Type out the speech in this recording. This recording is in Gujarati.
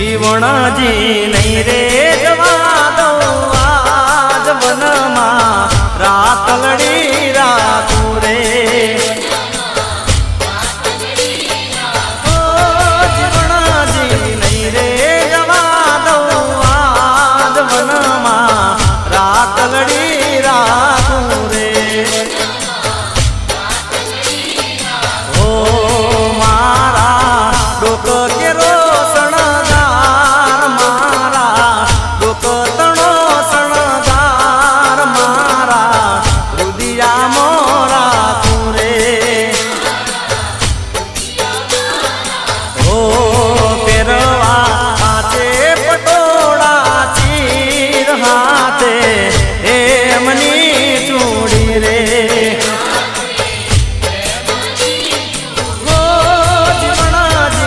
જીવણજી નહીં રે જવા દઉં આજ વનમાં રાતલડી રાખું રે જીવણજી નહીં રે જવા દઉં આજ વનમાં રાતલડી રાખું રે ઓ મારા ડોક કેરો